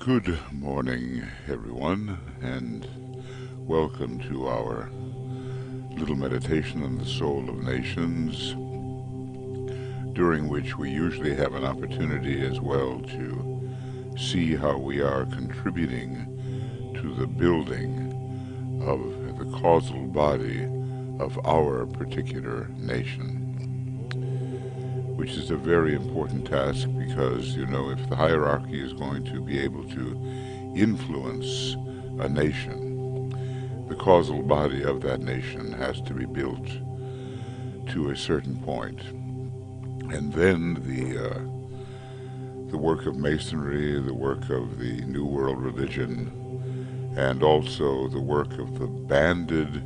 Good morning, everyone, and welcome to our little meditation on the soul of nations, during which we usually have an opportunity as well to see how we are contributing to the building of the causal body of our particular nation, which is a very important task because, if the hierarchy is going to be able to influence a nation, the causal body of that nation has to be built to a certain point. And then the work of masonry, the work of the New World religion, and also the work of the banded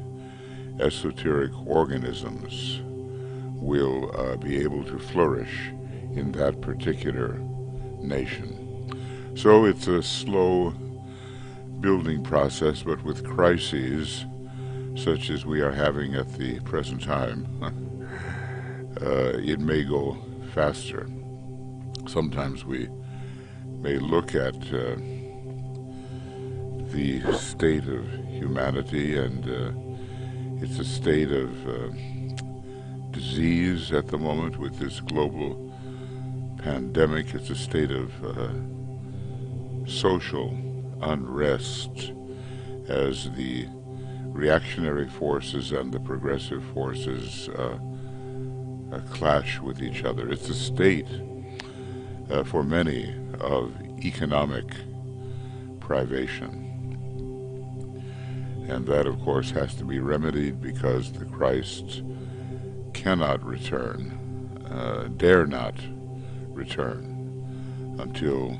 esoteric organisms will be able to flourish in that particular nation. So it's a slow building process, but with crises such as we are having at the present time, it may go faster. Sometimes we may look at the state of humanity, and it's a state of disease at the moment with this global pandemic. It's a state of social unrest as the reactionary forces and the progressive forces clash with each other. It's a state for many of economic privation. And that, of course, has to be remedied because the Christ cannot return, dare not return, until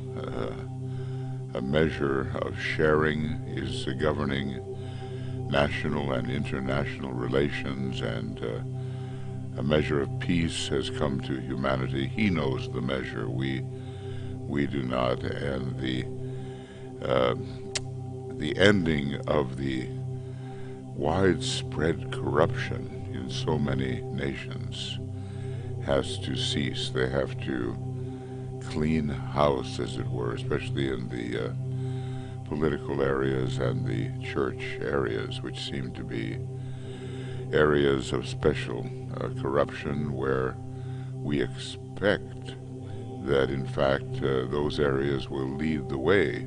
a measure of sharing is governing national and international relations, and a measure of peace has come to humanity. He knows the measure, we do not, and the ending of the widespread corruption in so many nations has to cease. They have to clean house, as it were, especially in the political areas and the church areas, which seem to be areas of special corruption, where we expect that, in fact, those areas will lead the way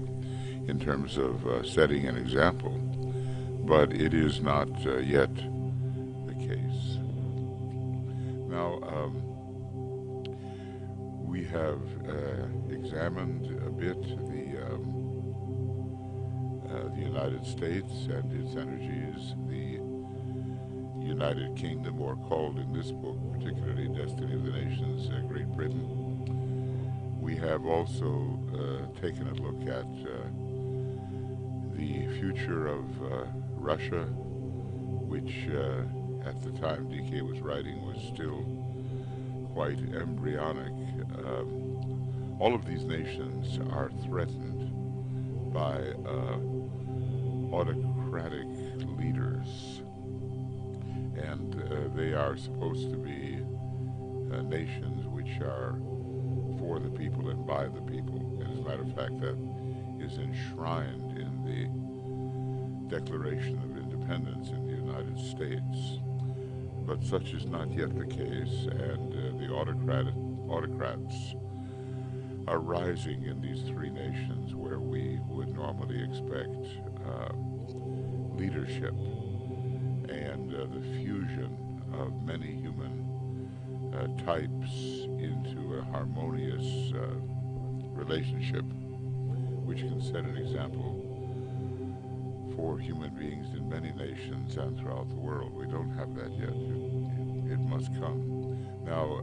in terms of setting an example. But it is not yet the case. Now, we have examined a bit the United States and its energies, the United Kingdom, or called in this book particularly Destiny of the Nations, Great Britain. We have also taken a look at the future of Russia, which at the time DK was writing was still quite embryonic. All of these nations are threatened by autocratic leaders, and they are supposed to be nations which are for the people and by the people. And as a matter of fact, that is enshrined in the Declaration of Independence in the United States. But such is not yet the case, and the autocrats are rising in these three nations where we would normally expect leadership and the fusion of many human types into a harmonious relationship which can set an example for human beings in many nations and throughout the world. We don't have that yet. It must come. Now,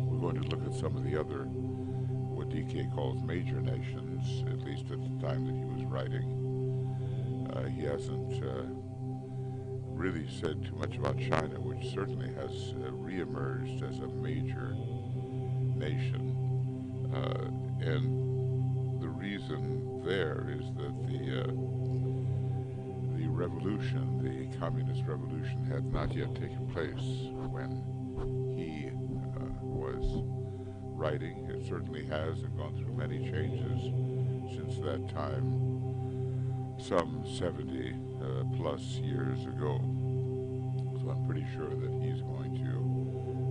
we're going to look at some of the other, what DK calls major nations, at least at the time that he was writing. He hasn't really said too much about China, which certainly has reemerged as a major nation. And the reason there is that the revolution, the communist revolution, had not yet taken place when he was writing. It certainly has, and gone through many changes, since that time, some 70 plus years ago. So I'm pretty sure that he's going to,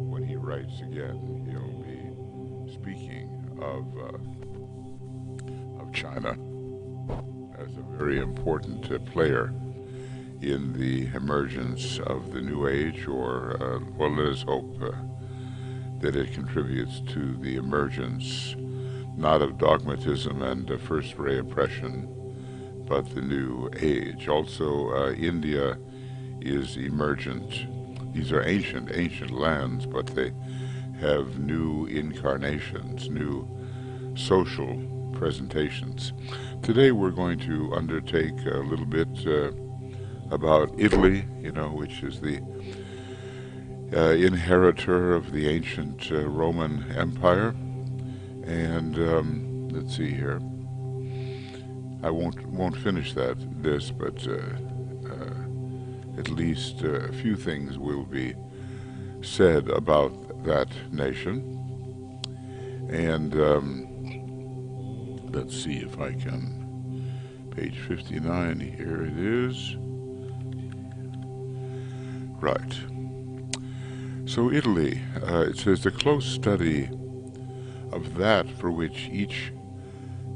when he writes again, he'll be speaking of China as a very important player in the emergence of the New Age, or well, let us hope that it contributes to the emergence not of dogmatism and first-ray oppression, but the New Age. Also, India is emergent. These are ancient lands, but they have new incarnations, new social presentations. Today we're going to undertake a little bit about Italy, which is the inheritor of the ancient Roman Empire. And let's see here. I won't finish this, but at least a few things will be said about that nation. And let's see if I can. Page 59. Here it is. Right. So Italy, it says the close study of that for which each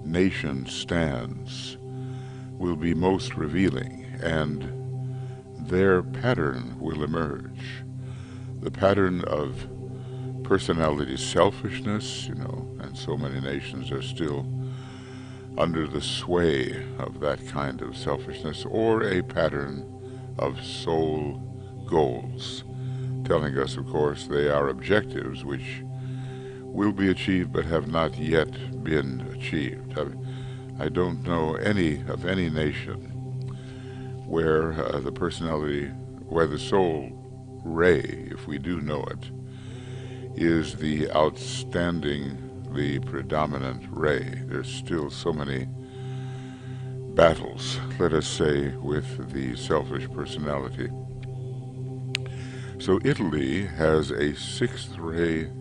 nation stands will be most revealing, and their pattern will emerge. The pattern of personality selfishness, and so many nations are still under the sway of that kind of selfishness, or a pattern of soul goals, telling us, of course, they are objectives which will be achieved but have not yet been achieved. I don't know any nation where the personality, where the soul ray, if we do know it, is the outstandingly predominant ray. There's still so many battles, let us say, with the selfish personality. So Italy has a sixth ray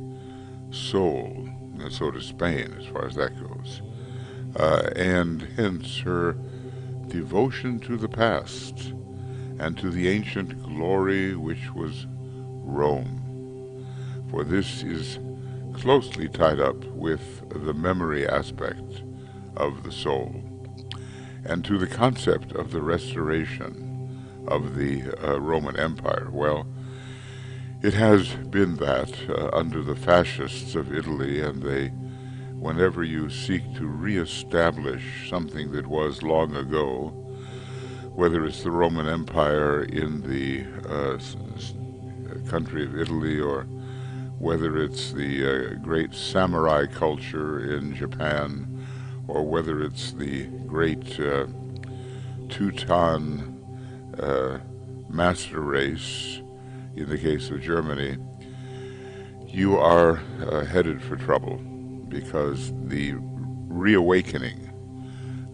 soul, and so does Spain as far as that goes, and hence her devotion to the past and to the ancient glory which was Rome. For this is closely tied up with the memory aspect of the soul, and to the concept of the restoration of the Roman Empire. Well, it has been that under the fascists of Italy, and whenever you seek to reestablish something that was long ago, whether it's the Roman Empire in the country of Italy, or whether it's the great samurai culture in Japan, or whether it's the great Teuton master race in the case of Germany, you are headed for trouble, because the reawakening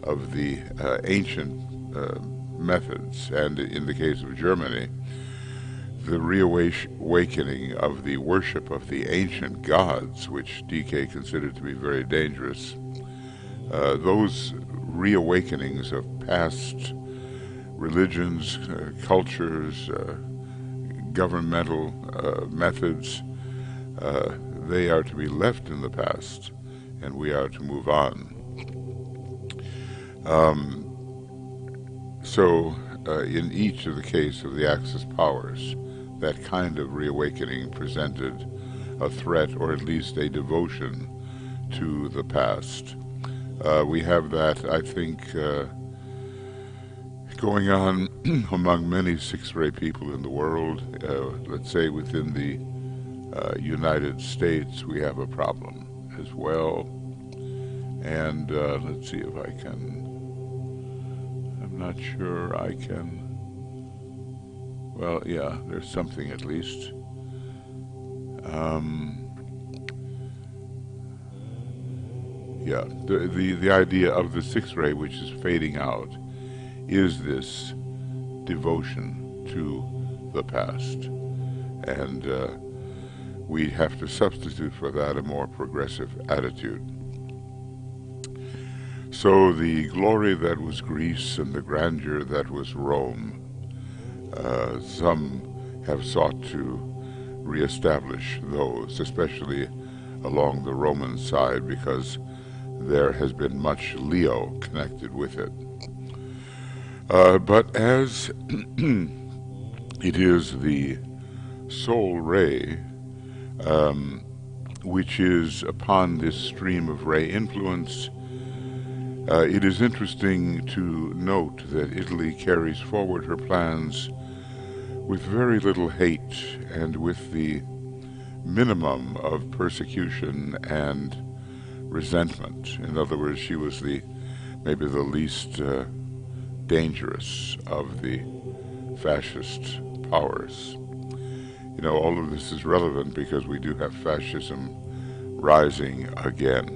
of the ancient methods, and in the case of Germany, the reawakening of the worship of the ancient gods, which DK considered to be very dangerous, those reawakenings of past religions, cultures, governmental methods, they are to be left in the past, and we are to move on. So in each of the case of the Axis powers, that kind of reawakening presented a threat, or at least a devotion to the past. We have that, I think, going on among many sixth-ray people in the world. Let's say within the United States, we have a problem as well. And let's see if I can, I'm not sure I can, well, yeah, there's something at least. Yeah, the idea of the sixth ray, which is fading out, is this devotion to the past. And we have to substitute for that a more progressive attitude. So the glory that was Greece and the grandeur that was Rome, some have sought to reestablish those, especially along the Roman side, because there has been much Leo connected with it. But as it is the soul ray, which is upon this stream of ray influence, it is interesting to note that Italy carries forward her plans with very little hate and with the minimum of persecution and resentment. In other words, she was maybe the least dangerous of the fascist powers. You know, all of this is relevant because we do have fascism rising again,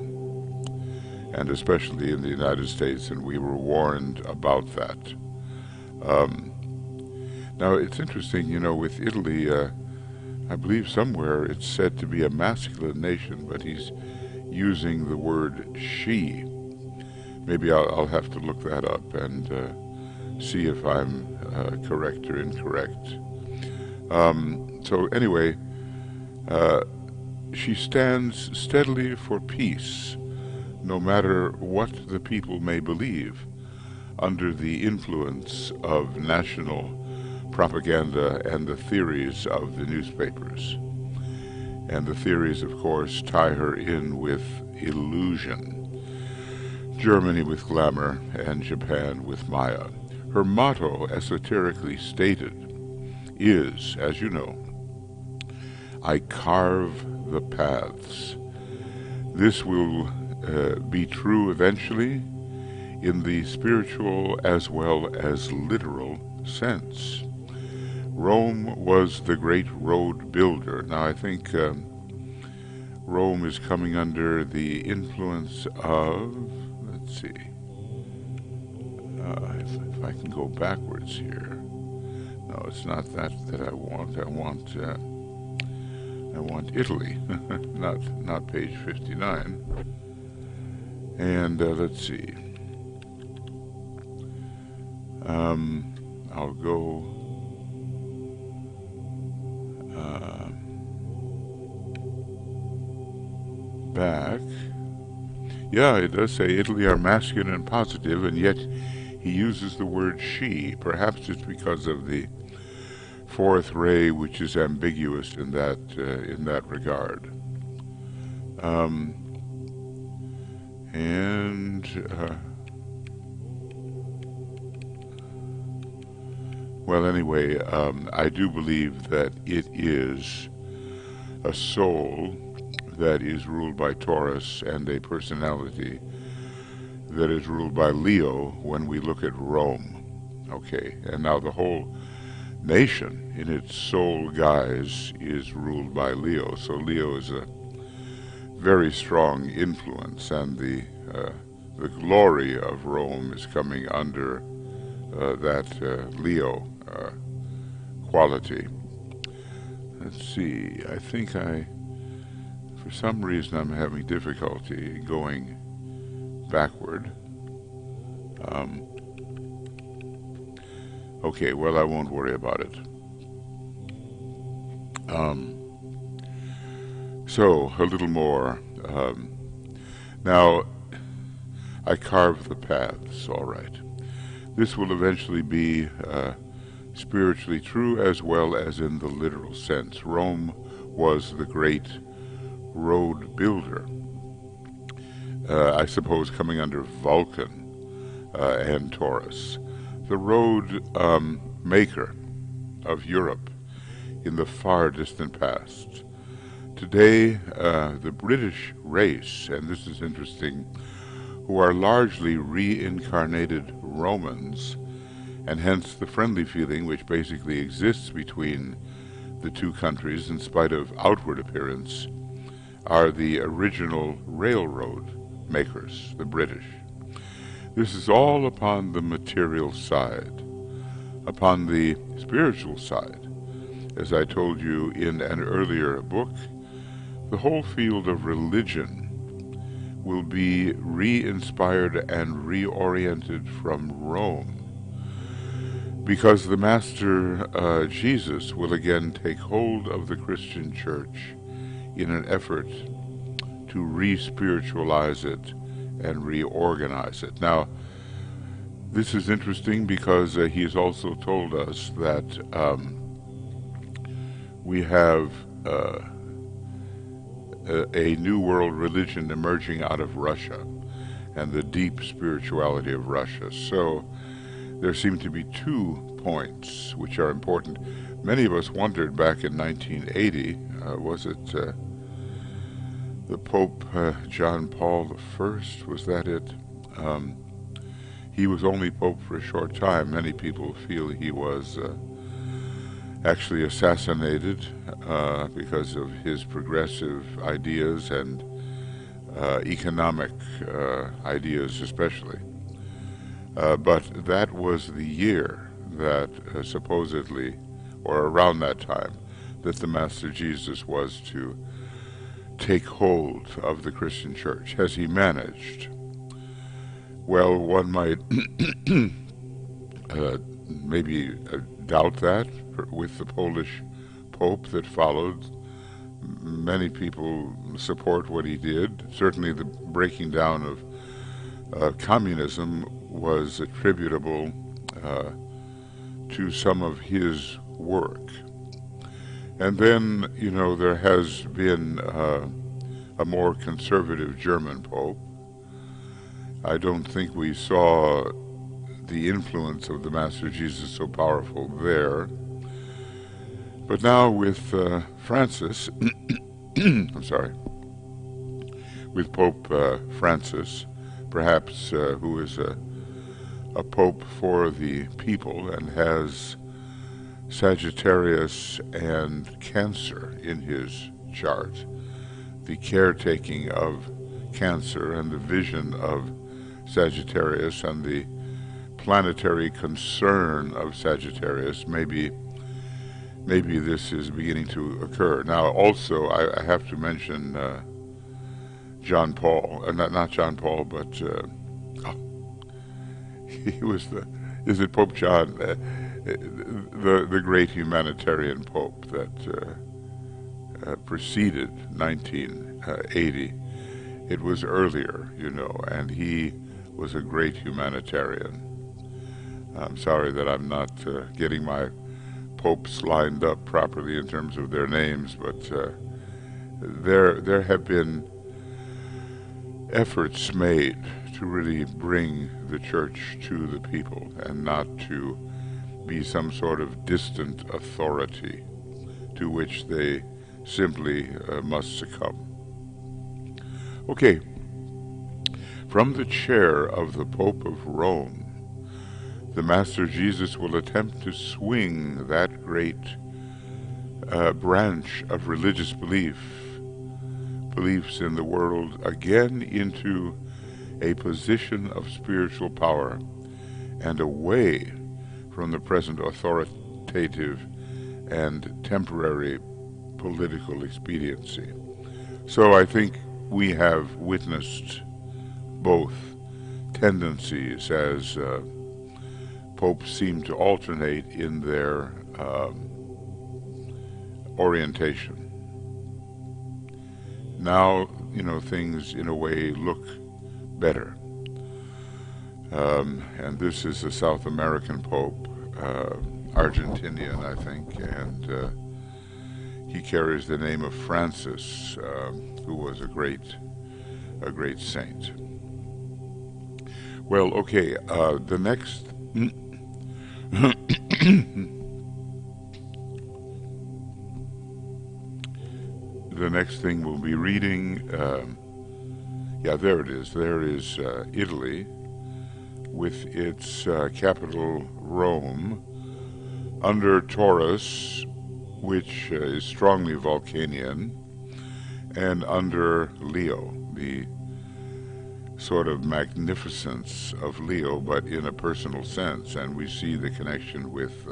and especially in the United States, and we were warned about that. Now, it's interesting, you know, with Italy, I believe somewhere it's said to be a masculine nation, but he's using the word she. Maybe I'll have to look that up and see if I'm correct or incorrect. So anyway, she stands steadily for peace, no matter what the people may believe, under the influence of national propaganda and the theories of the newspapers. And the theories, of course, tie her in with illusion. Germany with glamour and Japan with Maya. Her motto, esoterically stated, is, as you know, I carve the paths. This will be true eventually in the spiritual as well as literal sense. Rome was the great road builder. Now I think Rome is coming under the influence of, let's see, if I can go backwards here. No, it's not that I want. I want Italy, not page 59. And let's see. I'll go. Back. Yeah, it does say Italy are masculine and positive, and yet he uses the word she. Perhaps it's because of the fourth ray, which is ambiguous in that regard. Well, anyway, I do believe that it is a soul that is ruled by Taurus and a personality that is ruled by Leo when we look at Rome. Okay, and now the whole nation in its soul guise is ruled by Leo. So Leo is a very strong influence, and the glory of Rome is coming under that Leo quality. Let's see, I think for some reason I'm having difficulty going backward. Okay, well, I won't worry about it. So, a little more. Now, I carve the paths, all right. This will eventually be spiritually true as well as in the literal sense. Rome was the great road builder. I suppose coming under Vulcan and Taurus. The road maker of Europe in the far distant past. Today, the British race, and this is interesting, who are largely reincarnated Romans, and hence the friendly feeling which basically exists between the two countries in spite of outward appearance, are the original railroad makers, the British. This is all upon the material side. Upon the spiritual side, as I told you in an earlier book, the whole field of religion, will be re-inspired and reoriented from Rome, because the Master Jesus will again take hold of the Christian church in an effort to re-spiritualize it and reorganize it. Now, this is interesting because he has also told us that we have a new world religion emerging out of Russia and the deep spirituality of Russia. So there seem to be 2 points which are important. Many of us wondered back in 1980, was it the Pope John Paul I? Was that it? He was only Pope for a short time. Many people feel he was actually assassinated because of his progressive ideas and economic ideas especially. But that was the year that supposedly, or around that time, that the Master Jesus was to take hold of the Christian church. Has he managed? Well, one might maybe doubt that with the Polish Pope that followed. Many people support what he did. Certainly the breaking down of communism was attributable to some of his work. And then, there has been a more conservative German Pope. I don't think we saw the influence of the Master Jesus so powerful there. But now with Francis, I'm sorry, with Pope Francis, perhaps who is a pope for the people and has Sagittarius and Cancer in his chart, the caretaking of Cancer and the vision of Sagittarius and the planetary concern of Sagittarius, maybe this is beginning to occur. Now, also, I have to mention John Paul, not John Paul, but he was is it Pope John, the great humanitarian Pope that preceded 1980. It was earlier, and he was a great humanitarian. I'm sorry that I'm not getting my popes lined up properly in terms of their names, but there have been efforts made to really bring the church to the people and not to be some sort of distant authority to which they simply must succumb. Okay, from the chair of the Pope of Rome, the Master Jesus will attempt to swing that great branch of religious beliefs in the world again into a position of spiritual power and away from the present authoritative and temporary political expediency. So I think we have witnessed both tendencies as popes seem to alternate in their orientation. Now, things in a way look better. And this is a South American Pope, Argentinian, I think, and he carries the name of Francis, who was a great saint. Well, okay, the next the next thing we'll be reading, there it is. There is Italy with its capital Rome under Taurus, which is strongly Vulcanian, and under Leo, the sort of magnificence of Leo, but in a personal sense. And we see the connection with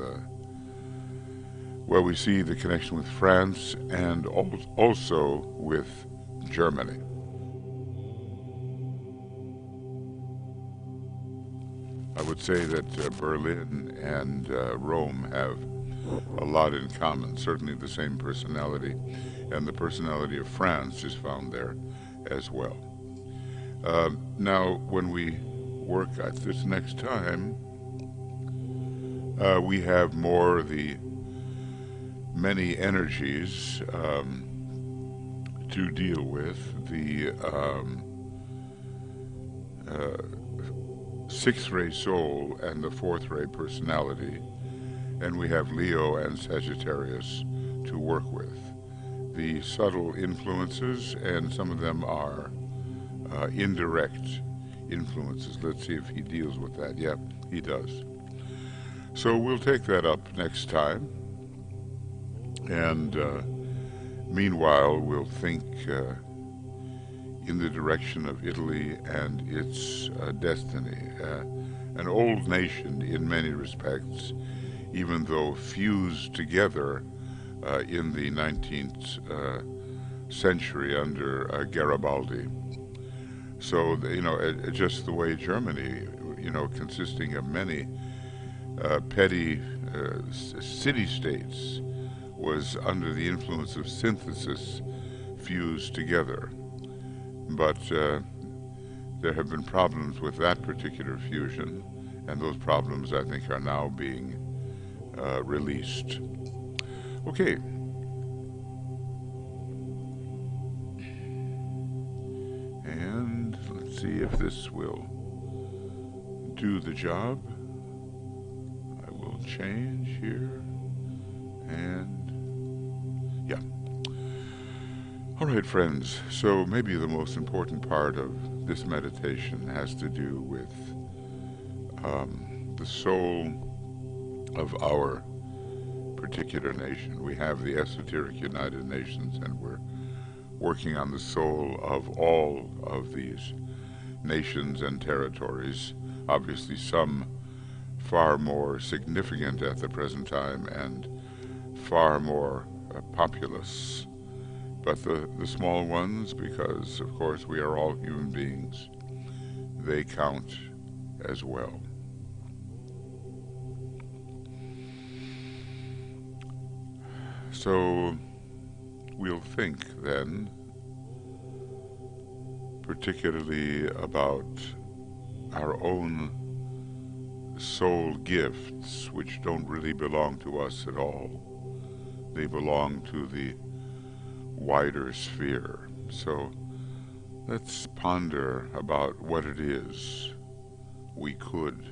France and also with Germany. I would say that Berlin and Rome have a lot in common, certainly the same personality, and the personality of France is found there as well. Now, when we work at this next time, we have more the many energies to deal with. The sixth ray soul and the fourth ray personality, and we have Leo and Sagittarius to work with. The subtle influences, and some of them are indirect influences. Let's see if he deals with that. Yep, he does. So we'll take that up next time, and meanwhile we'll think in the direction of Italy and its destiny. An old nation in many respects, even though fused together in the 19th century under Garibaldi. So, just the way Germany, consisting of many petty city-states, was under the influence of synthesis fused together. But there have been problems with that particular fusion, and those problems, I think, are now being released. Okay. And let's see if this will do the job. I will change here, and yeah. All right, friends, so maybe the most important part of this meditation has to do with the soul of our particular nation. We have the Esoteric United Nations, and we're working on the soul of all of these nations and territories. Obviously, some far more significant at the present time and far more populous. But the small ones, because of course we are all human beings, they count as well. So we'll think then particularly about our own soul gifts, which don't really belong to us at all. They belong to the wider sphere. So let's ponder about what it is we could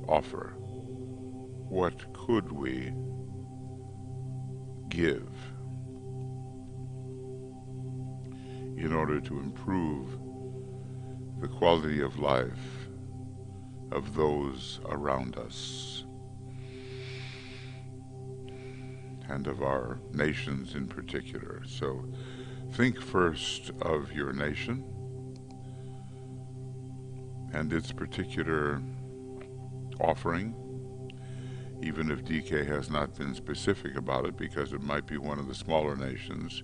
offer. What could we give in order to improve the quality of life of those around us, and of our nations in particular. So think first of your nation and its particular offering, even if DK has not been specific about it, because it might be one of the smaller nations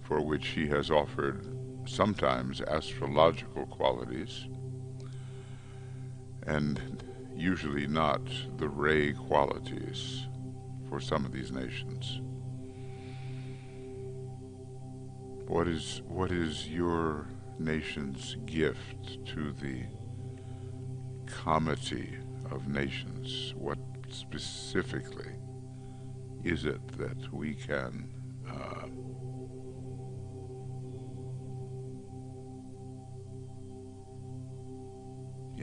for which he has offered sometimes astrological qualities, and usually not the ray qualities for some of these nations. What is your nation's gift to the comity of nations? What specifically is it that we can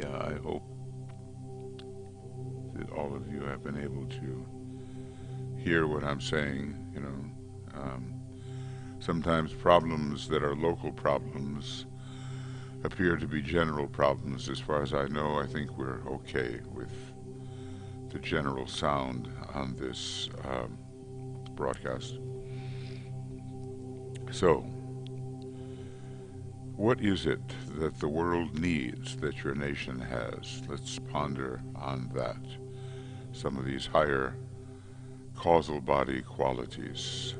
I hope that all of you have been able to hear what I'm saying. Sometimes problems that are local problems appear to be general problems. As far as I know, I think we're okay with the general sound on this broadcast. So, what is it that the world needs that your nation has? Let's ponder on that. Some of these higher causal body qualities.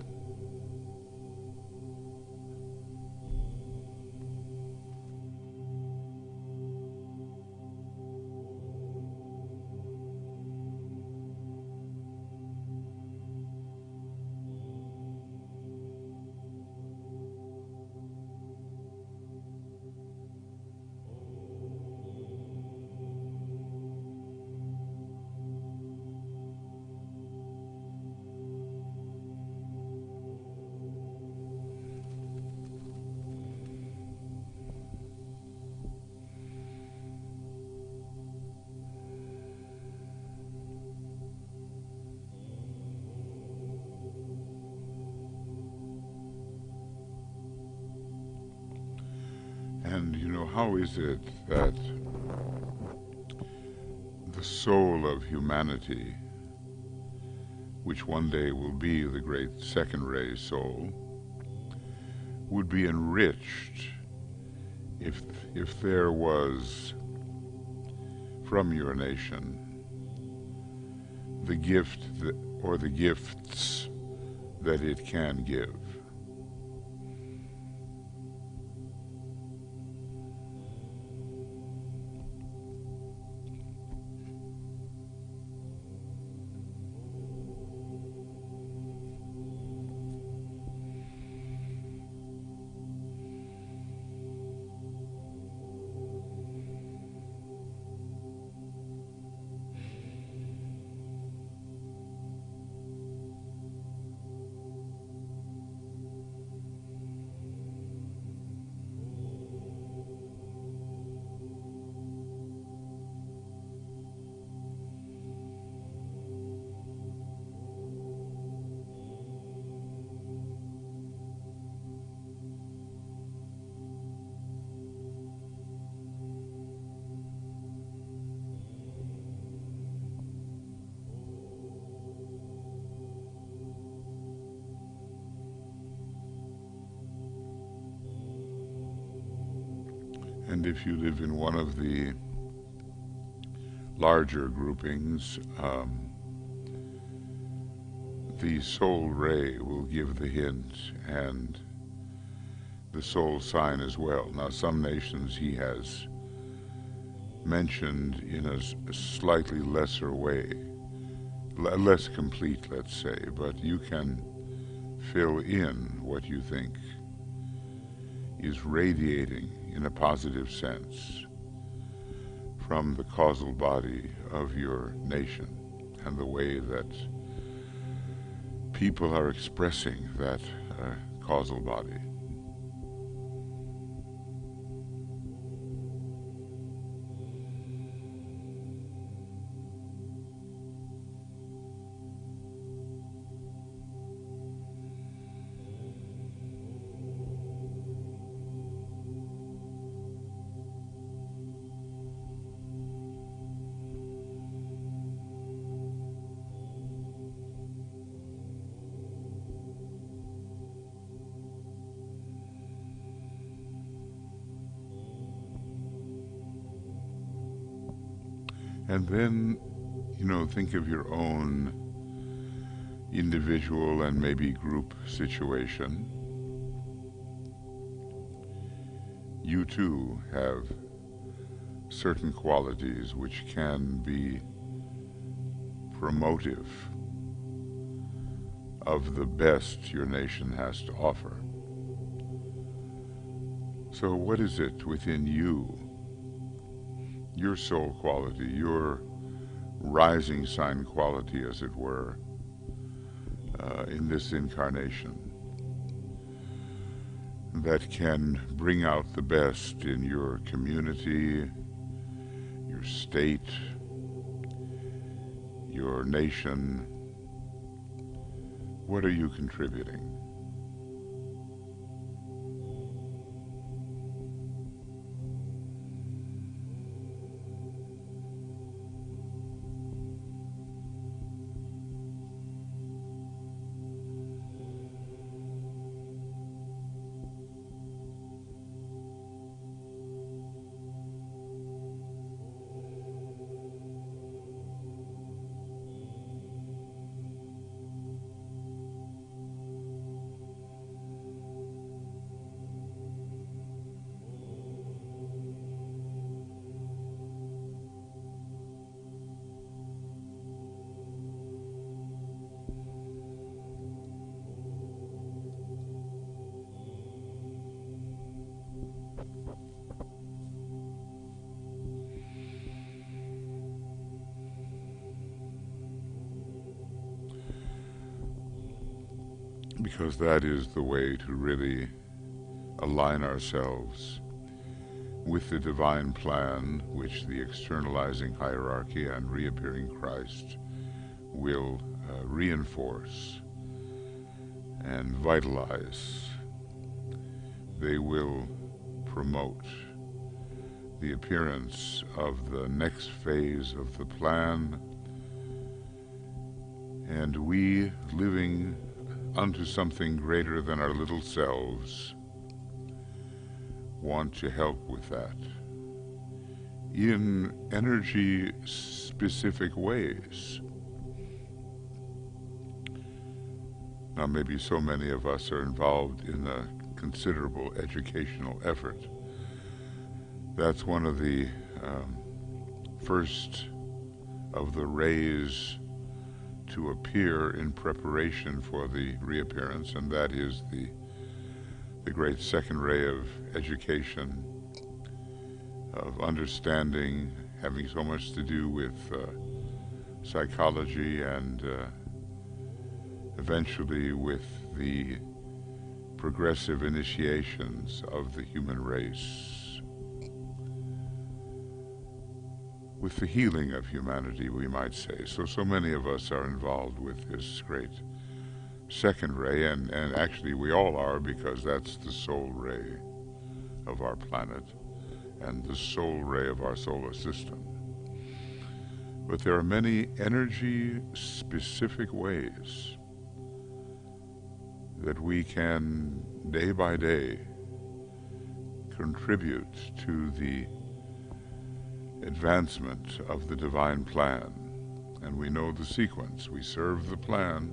And how is it that the soul of humanity, which one day will be the great second ray soul, would be enriched if there was from your nation the gift or the gifts that it can give? And if you live in one of the larger groupings, the soul ray will give the hint and the soul sign as well. Now, some nations he has mentioned in a slightly lesser way, less complete, let's say, but you can fill in what you think is radiating in a positive sense from the causal body of your nation and the way that people are expressing that causal body. And then, think of your own individual and maybe group situation. You too have certain qualities which can be promotive of the best your nation has to offer. So what is it within you, your soul quality, your rising sign quality, as it were, in this incarnation, that can bring out the best in your community, your state, your nation? What are you contributing? Because that is the way to really align ourselves with the divine plan which the externalizing hierarchy and reappearing Christ will reinforce and vitalize. They will promote the appearance of the next phase of the plan, and we, living unto something greater than our little selves, want to help with that in energy-specific ways. Now, maybe so many of us are involved in a considerable educational effort. That's one of the first of the rays to appear in preparation for the reappearance, and that is the great second ray of education, of understanding, having so much to do with psychology and eventually with the progressive initiations of the human race, with the healing of humanity, we might say. So many of us are involved with this great second ray, and actually we all are, because that's the soul ray of our planet and the soul ray of our solar system. But there are many energy-specific ways that we can, day by day, contribute to the advancement of the divine plan. And we know the sequence. We serve the plan.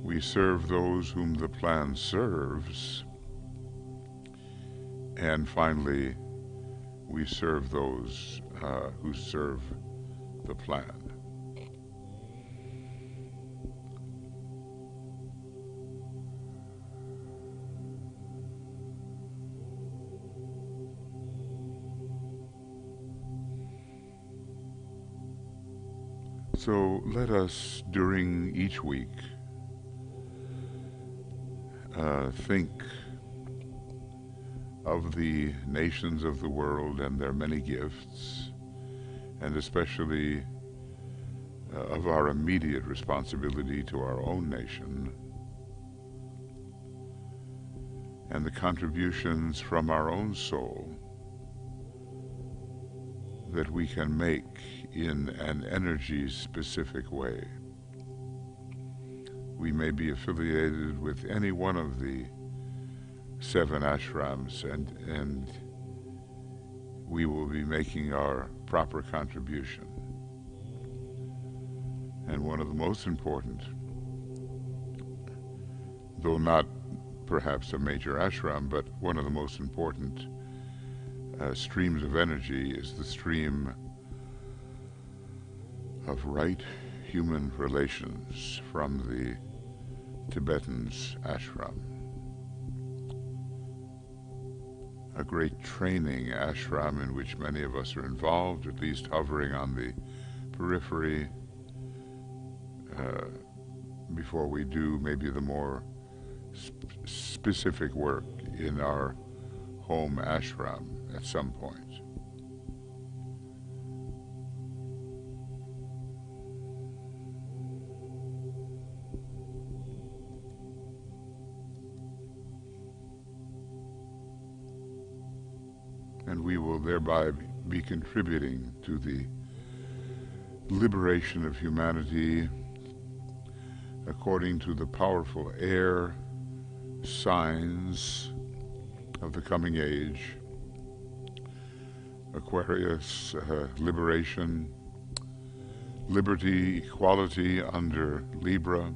We serve those whom the plan serves. And finally, we serve those who serve the plan. So let us, during each week, think of the nations of the world and their many gifts, and especially of our immediate responsibility to our own nation, and the contributions from our own soul that we can make in an energy-specific way. We may be affiliated with any one of the 7 ashrams, and we will be making our proper contribution. And one of the most important, though not perhaps a major ashram, but one of the most important streams of energy is the stream of right human relations from the Tibetans' ashram. A great training ashram in which many of us are involved, at least hovering on the periphery, before we do maybe the more specific work in our home ashram at some point. And we will thereby be contributing to the liberation of humanity according to the powerful air signs of the coming age. Aquarius, liberation, liberty, equality under Libra,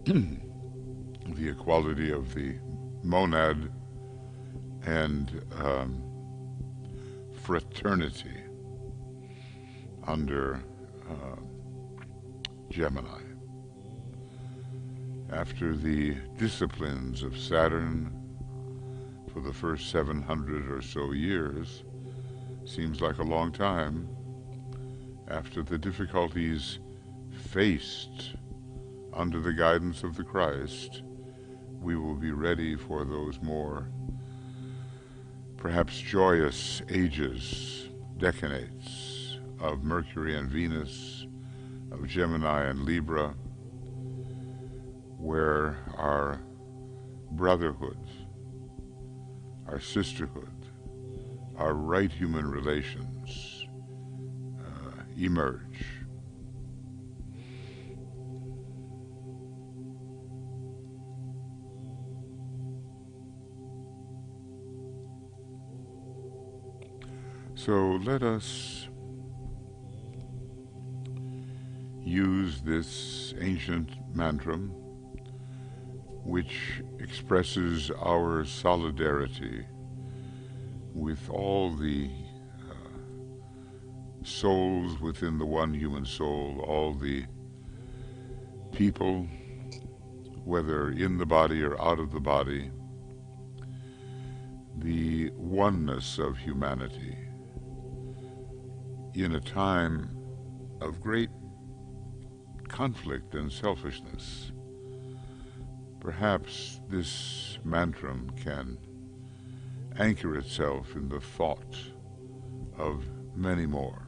the equality of the monad, and fraternity under Gemini. After the disciplines of Saturn for the first 700 or so years, seems like a long time, after the difficulties faced under the guidance of the Christ, we will be ready for those more perhaps joyous ages, decanates of Mercury and Venus, of Gemini and Libra, where our brotherhood, our sisterhood, our right human relations emerge. So let us use this ancient mantra, which expresses our solidarity with all the souls within the one human soul, all the people, whether in the body or out of the body, the oneness of humanity in a time of great conflict and selfishness. Perhaps this mantra can anchor itself in the thought of many more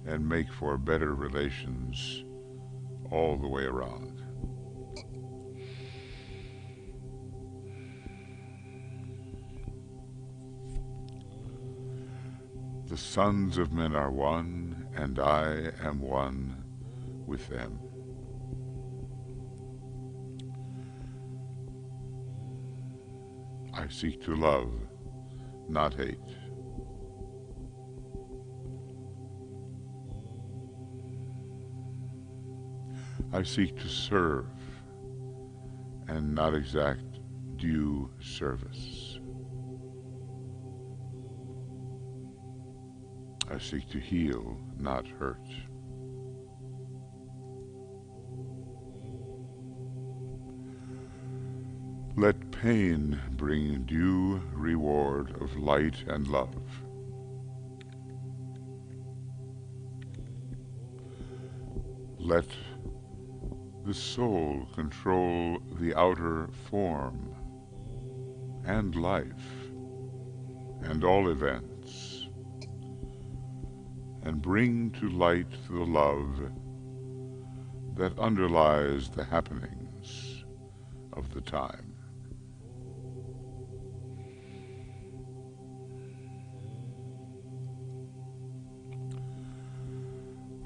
and make for better relations all the way around. The sons of men are one, and I am one with them. I seek to love, not hate. I seek to serve and not exact due service. I seek to heal, not hurt. Let pain bring due reward of light and love. Let the soul control the outer form and life and all events, and bring to light the love that underlies the happenings of the time.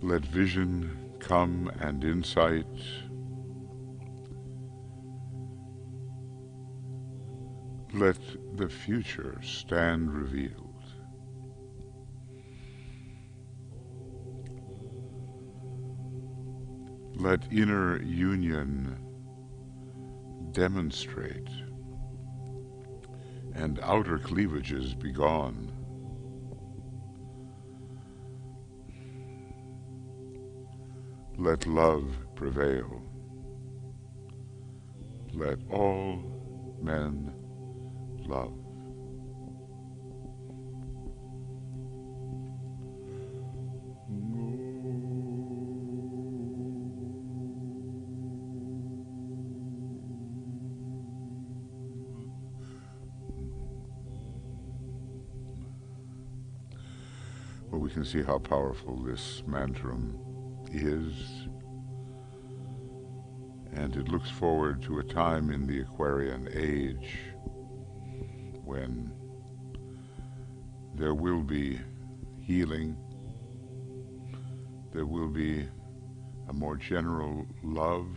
Let vision come and insight. Let the future stand revealed. Let inner union demonstrate and outer cleavages be gone. Let love prevail. Let all men love. Well, we can see how powerful this mantra is, and it looks forward to a time in the Aquarian age when there will be healing, there will be a more general love,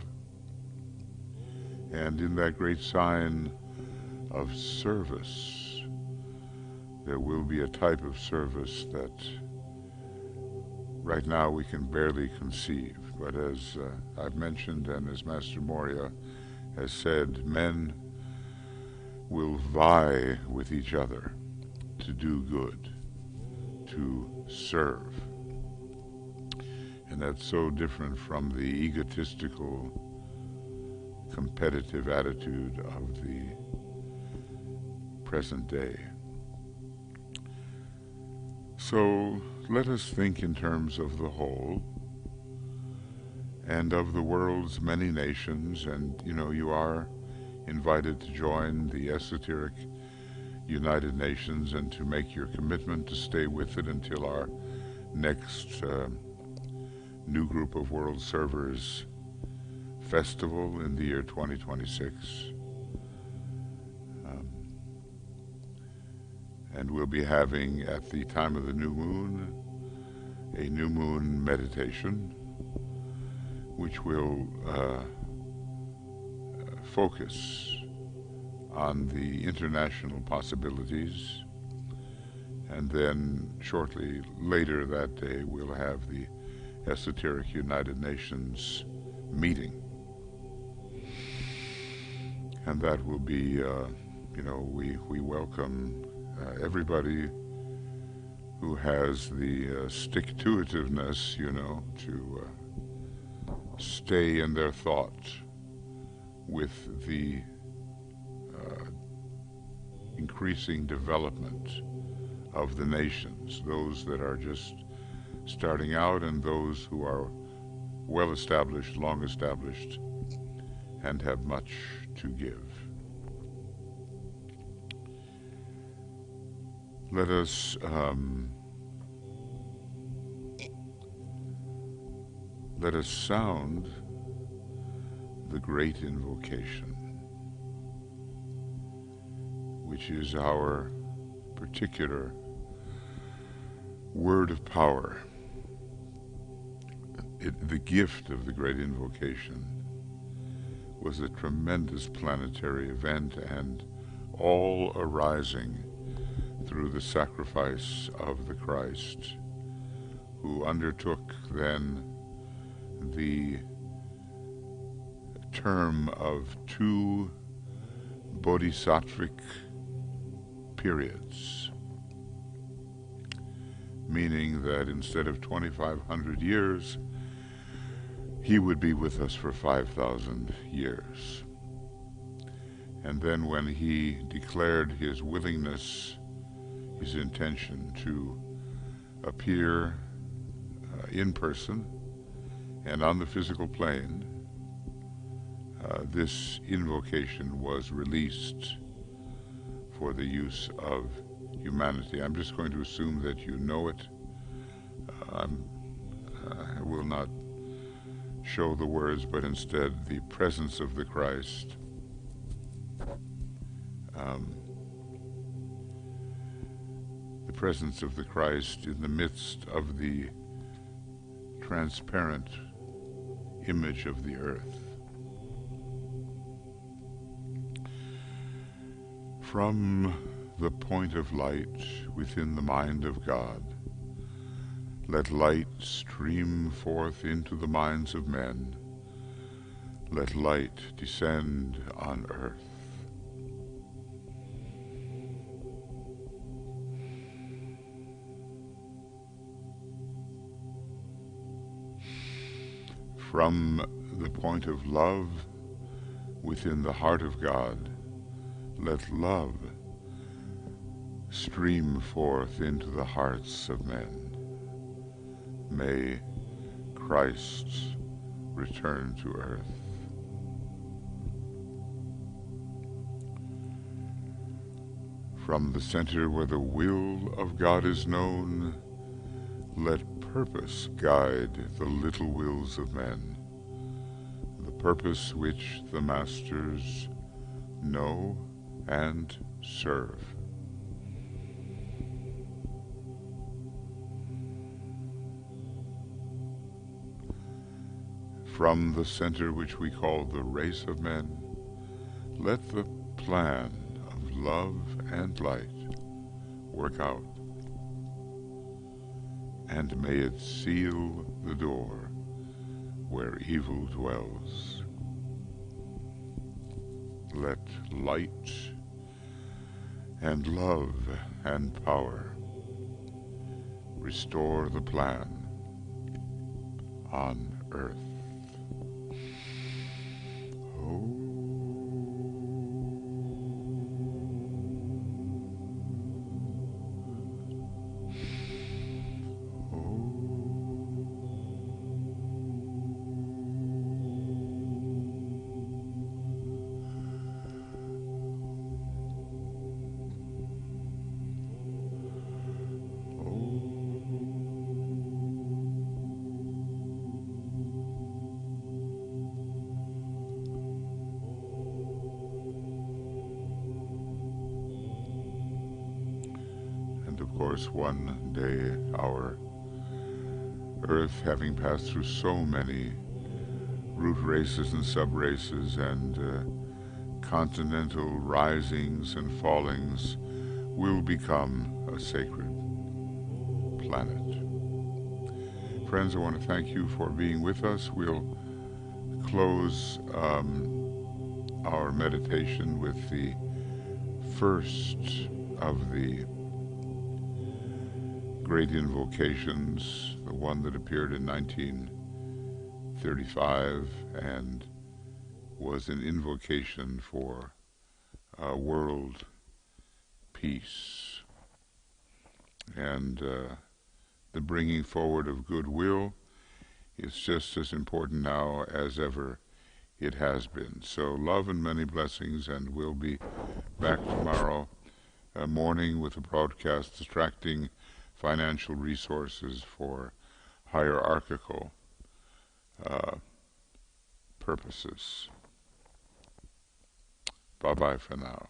and in that great sign of service, there will be a type of service that right now we can barely conceive. But as I've mentioned, and as Master Moria has said, men will vie with each other to do good, to serve. And that's so different from the egotistical, competitive attitude of the present day. So let us think in terms of the whole and of the world's many nations, and you are invited to join the esoteric United Nations and to make your commitment to stay with it until our next new group of world servers festival in the year 2026. And we'll be having, at the time of the new moon, a new moon meditation, which will focus on the international possibilities. And then shortly later that day, we'll have the Esoteric United Nations meeting. And that will be, we welcome everybody who has the stick-to-itiveness, to stay in their thought with the increasing development of the nations, those that are just starting out and those who are well established, long established, and have much to give. Let us sound the great invocation, which is our particular word of power. The gift of the great invocation was a tremendous planetary event, and all arising through the sacrifice of the Christ, who undertook then the term of 2 bodhisattvic periods, meaning that instead of 2,500 years, he would be with us for 5,000 years. And then when he declared his willingness, his intention to appear in person and on the physical plane, this invocation was released for the use of humanity. I'm just going to assume that you know it. I will not show the words, but instead the presence of the Christ. The presence of the Christ in the midst of the transparent image of the earth. From the point of light within the mind of God, let light stream forth into the minds of men. Let light descend on earth. From the point of love within the heart of God, let love stream forth into the hearts of men. May Christ return to earth. From the center where the will of God is known, let purpose guide the little wills of men, the purpose which the masters know and serve. From the center which we call the race of men, let the plan of love and light work out, and may it seal the door where evil dwells. Let light and love and power restore the plan on earth. course, one day our Earth, having passed through so many root races and sub-races and continental risings and fallings, will become a sacred planet. Friends, I want to thank you for being with us. We'll close our meditation with the first of the great invocations, the one that appeared in 1935 and was an invocation for world peace and the bringing forward of goodwill is just as important now as ever it has been. So love and many blessings, and we'll be back tomorrow morning with a broadcast distracting financial resources for hierarchical purposes. Bye-bye for now.